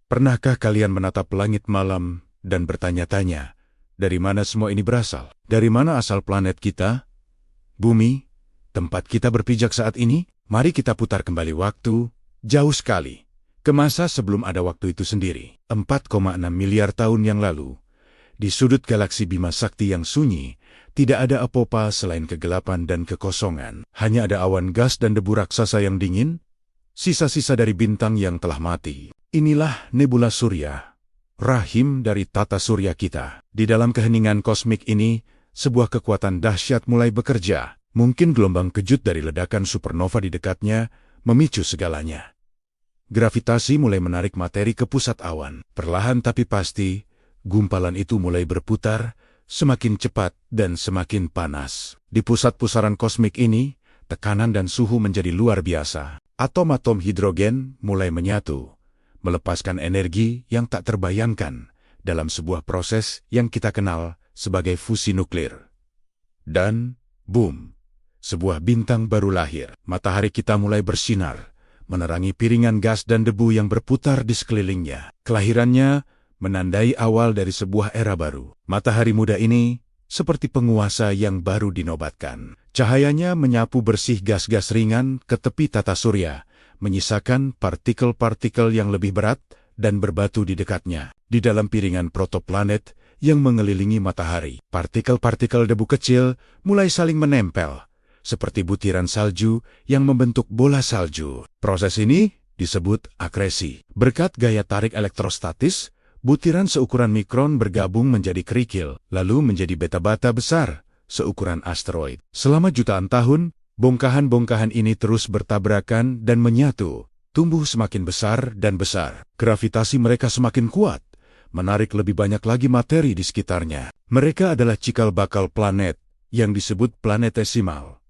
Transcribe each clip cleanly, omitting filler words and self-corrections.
Pernahkah kalian menatap langit malam dan bertanya-tanya, dari mana semua ini berasal? Dari mana asal planet kita? Bumi, tempat kita berpijak saat ini? Mari kita putar kembali waktu, jauh sekali, ke masa sebelum ada waktu itu sendiri. 4,6 miliar tahun yang lalu, di sudut galaksi Bima Sakti yang sunyi, tidak ada apa-apa selain kegelapan dan kekosongan. Hanya ada awan gas dan debu raksasa yang dingin, sisa-sisa dari bintang yang telah mati. Inilah nebula surya, rahim dari tata surya kita. Di dalam keheningan kosmik ini, sebuah kekuatan dahsyat mulai bekerja. Mungkin gelombang kejut dari ledakan supernova di dekatnya memicu segalanya. Gravitasi mulai menarik materi ke pusat awan. Perlahan tapi pasti, gumpalan itu mulai berputar, semakin cepat dan semakin panas. Di pusat pusaran kosmik ini, tekanan dan suhu menjadi luar biasa. Atom-atom hidrogen mulai menyatu, melepaskan energi yang tak terbayangkan dalam sebuah proses yang kita kenal sebagai fusi nuklir. Dan, boom, sebuah bintang baru lahir. Matahari kita mulai bersinar, menerangi piringan gas dan debu yang berputar di sekelilingnya. Kelahirannya menandai awal dari sebuah era baru. Matahari muda ini seperti penguasa yang baru dinobatkan. Cahayanya menyapu bersih gas-gas ringan ke tepi tata surya, menyisakan partikel-partikel yang lebih berat dan berbatu di dekatnya. Di dalam piringan protoplanet yang mengelilingi matahari, partikel-partikel debu kecil mulai saling menempel, seperti butiran salju yang membentuk bola salju. Proses ini disebut akresi. Berkat gaya tarik elektrostatis, butiran seukuran mikron bergabung menjadi kerikil, lalu menjadi beta-bata besar, seukuran asteroid. Selama jutaan tahun, bongkahan-bongkahan ini terus bertabrakan dan menyatu, tumbuh semakin besar dan besar. Gravitasi mereka semakin kuat, menarik lebih banyak lagi materi di sekitarnya. Mereka adalah cikal bakal planet, yang disebut planetesimal.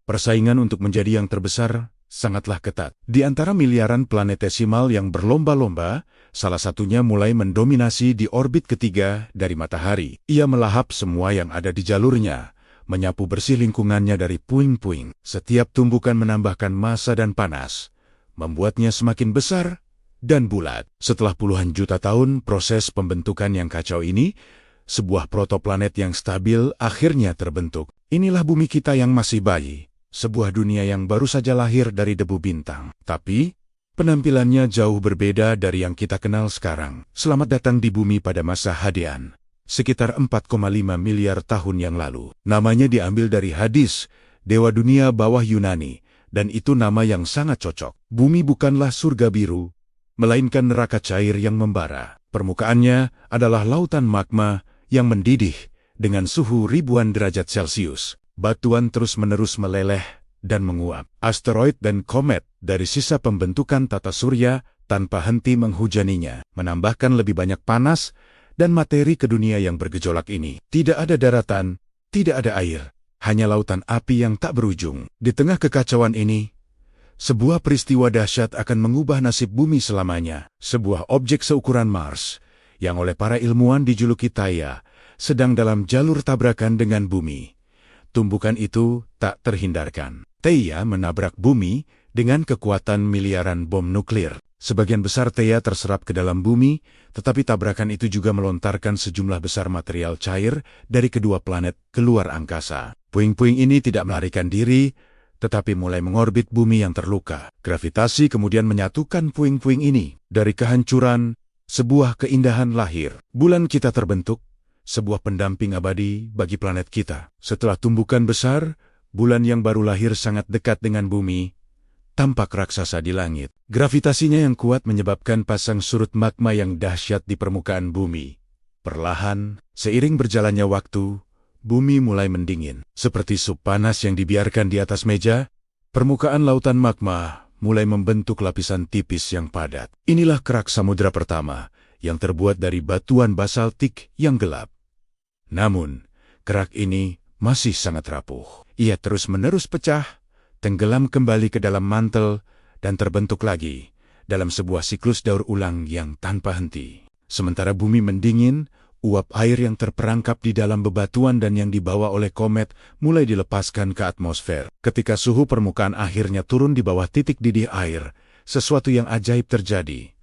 Persaingan untuk menjadi yang terbesar sangatlah ketat. Di antara miliaran planetesimal yang berlomba-lomba, salah satunya mulai mendominasi di orbit ketiga dari matahari. Ia melahap semua yang ada di jalurnya, menyapu bersih lingkungannya dari puing-puing. Setiap tumbukan menambahkan massa dan panas, membuatnya semakin besar dan bulat. Setelah puluhan juta tahun proses pembentukan yang kacau ini, sebuah protoplanet yang stabil akhirnya terbentuk. Inilah bumi kita yang masih bayi. Sebuah dunia yang baru saja lahir dari debu bintang. Tapi, penampilannya jauh berbeda dari yang kita kenal sekarang. Selamat datang di bumi pada masa Hadean, sekitar 4,5 miliar tahun yang lalu. Namanya diambil dari Hades, dewa dunia bawah Yunani, dan itu nama yang sangat cocok. Bumi bukanlah surga biru, melainkan neraka cair yang membara. Permukaannya adalah lautan magma yang mendidih dengan suhu ribuan derajat Celcius. Batuan terus-menerus meleleh dan menguap. Asteroid dan komet dari sisa pembentukan tata surya tanpa henti menghujaninya, menambahkan lebih banyak panas dan materi ke dunia yang bergejolak ini. Tidak ada daratan, tidak ada air, hanya lautan api yang tak berujung. Di tengah kekacauan ini, sebuah peristiwa dahsyat akan mengubah nasib bumi selamanya. Sebuah objek seukuran Mars, yang oleh para ilmuwan dijuluki Theia, sedang dalam jalur tabrakan dengan bumi. Tumbukan itu tak terhindarkan. Theia menabrak bumi dengan kekuatan miliaran bom nuklir. Sebagian besar Theia terserap ke dalam bumi, tetapi tabrakan itu juga melontarkan sejumlah besar material cair dari kedua planet keluar angkasa. Puing-puing ini tidak melarikan diri, tetapi mulai mengorbit bumi yang terluka. Gravitasi kemudian menyatukan puing-puing ini. Dari kehancuran, sebuah keindahan lahir. Bulan kita terbentuk, sebuah pendamping abadi bagi planet kita. Setelah tumbukan besar, bulan yang baru lahir sangat dekat dengan bumi, tampak raksasa di langit. Gravitasinya yang kuat menyebabkan pasang surut magma yang dahsyat di permukaan bumi. Perlahan, seiring berjalannya waktu, bumi mulai mendingin. Seperti sup panas yang dibiarkan di atas meja, permukaan lautan magma mulai membentuk lapisan tipis yang padat. Inilah kerak samudera pertama, yang terbuat dari batuan basaltik yang gelap. Namun, kerak ini masih sangat rapuh. Ia terus-menerus pecah, tenggelam kembali ke dalam mantel, dan terbentuk lagi dalam sebuah siklus daur ulang yang tanpa henti. Sementara bumi mendingin, uap air yang terperangkap di dalam bebatuan dan yang dibawa oleh komet mulai dilepaskan ke atmosfer. Ketika suhu permukaan akhirnya turun di bawah titik didih air, sesuatu yang ajaib terjadi.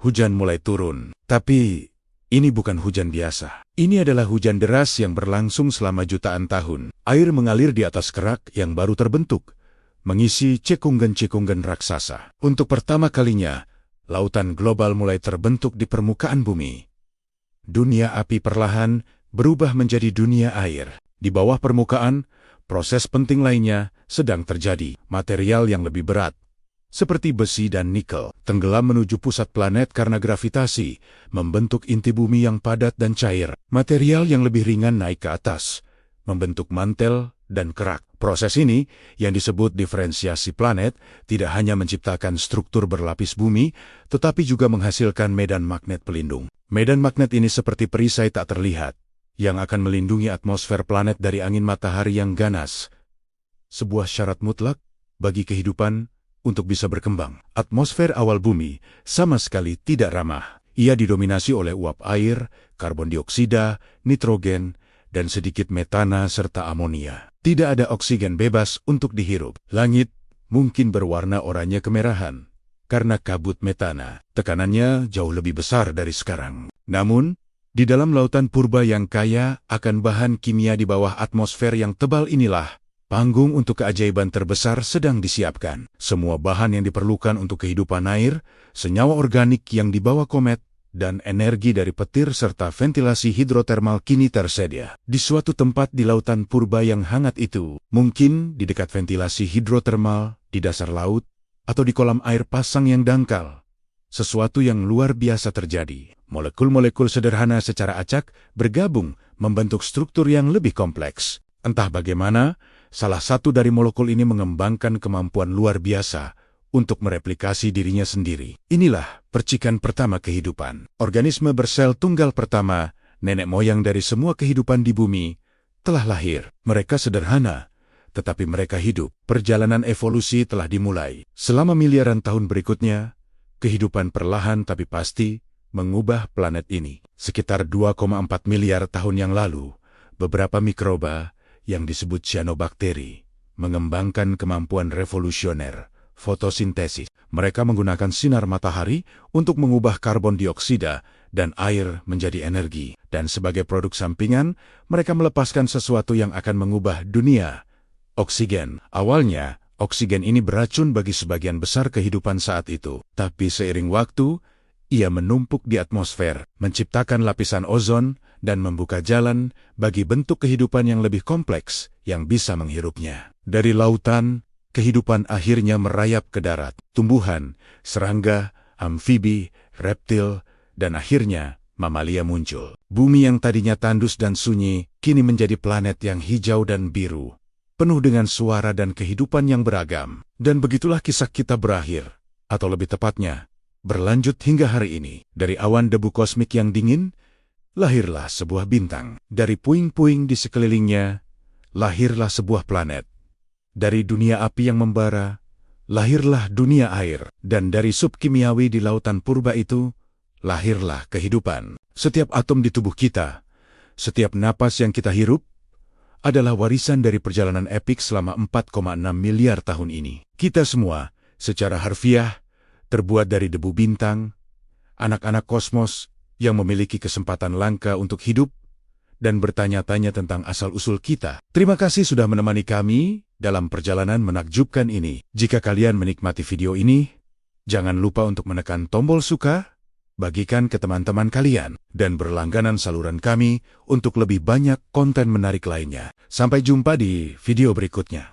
Hujan mulai turun. Tapi ini bukan hujan biasa. Ini adalah hujan deras yang berlangsung selama jutaan tahun. Air mengalir di atas kerak yang baru terbentuk, mengisi cekungen-cekungen raksasa. Untuk pertama kalinya, lautan global mulai terbentuk di permukaan bumi. Dunia api perlahan berubah menjadi dunia air. Di bawah permukaan, proses penting lainnya sedang terjadi. Material yang lebih berat, seperti besi dan nikel, tenggelam menuju pusat planet karena gravitasi, membentuk inti bumi yang padat dan cair. Material yang lebih ringan naik ke atas, membentuk mantel dan kerak. Proses ini, yang disebut diferensiasi planet, tidak hanya menciptakan struktur berlapis bumi, tetapi juga menghasilkan medan magnet pelindung. Medan magnet ini seperti perisai tak terlihat, yang akan melindungi atmosfer planet dari angin matahari yang ganas. Sebuah syarat mutlak bagi kehidupan untuk bisa berkembang. Atmosfer awal bumi sama sekali tidak ramah. Ia didominasi oleh uap air, karbon dioksida, nitrogen, dan sedikit metana serta amonia. Tidak ada oksigen bebas untuk dihirup. Langit mungkin berwarna oranye kemerahan karena kabut metana. Tekanannya jauh lebih besar dari sekarang. Namun, di dalam lautan purba yang kaya akan bahan kimia di bawah atmosfer yang tebal inilah, panggung untuk keajaiban terbesar sedang disiapkan. Semua bahan yang diperlukan untuk kehidupan air, senyawa organik yang dibawa komet, dan energi dari petir serta ventilasi hidrotermal kini tersedia. Di suatu tempat di lautan purba yang hangat itu, mungkin di dekat ventilasi hidrotermal, di dasar laut, atau di kolam air pasang yang dangkal, sesuatu yang luar biasa terjadi. Molekul-molekul sederhana secara acak bergabung membentuk struktur yang lebih kompleks. Entah bagaimana, salah satu dari molekul ini mengembangkan kemampuan luar biasa untuk mereplikasi dirinya sendiri. Inilah percikan pertama kehidupan. Organisme bersel tunggal pertama, nenek moyang dari semua kehidupan di bumi, telah lahir. Mereka sederhana, tetapi mereka hidup. Perjalanan evolusi telah dimulai. Selama miliaran tahun berikutnya, kehidupan perlahan tapi pasti mengubah planet ini. Sekitar 2,4 miliar tahun yang lalu, beberapa mikroba yang disebut cyanobacteria mengembangkan kemampuan revolusioner, fotosintesis. Mereka menggunakan sinar matahari untuk mengubah karbon dioksida dan air menjadi energi. Dan sebagai produk sampingan, mereka melepaskan sesuatu yang akan mengubah dunia, oksigen. Awalnya, oksigen ini beracun bagi sebagian besar kehidupan saat itu. Tapi seiring waktu, ia menumpuk di atmosfer, menciptakan lapisan ozon, dan membuka jalan bagi bentuk kehidupan yang lebih kompleks yang bisa menghirupnya. Dari lautan, kehidupan akhirnya merayap ke darat. Tumbuhan, serangga, amfibi, reptil, dan akhirnya mamalia muncul. Bumi yang tadinya tandus dan sunyi, kini menjadi planet yang hijau dan biru, penuh dengan suara dan kehidupan yang beragam. Dan begitulah kisah kita berakhir, atau lebih tepatnya, berlanjut hingga hari ini. Dari awan debu kosmik yang dingin, lahirlah sebuah bintang. Dari puing-puing di sekelilingnya, lahirlah sebuah planet. Dari dunia api yang membara, lahirlah dunia air. Dan dari sub kimiawi di lautan purba itu, lahirlah kehidupan. Setiap atom di tubuh kita, setiap napas yang kita hirup, adalah warisan dari perjalanan epik selama 4,6 miliar tahun ini. Kita semua, secara harfiah, terbuat dari debu bintang, anak-anak kosmos yang memiliki kesempatan langka untuk hidup dan bertanya-tanya tentang asal-usul kita. Terima kasih sudah menemani kami dalam perjalanan menakjubkan ini. Jika kalian menikmati video ini, jangan lupa untuk menekan tombol suka, bagikan ke teman-teman kalian, dan berlangganan saluran kami untuk lebih banyak konten menarik lainnya. Sampai jumpa di video berikutnya.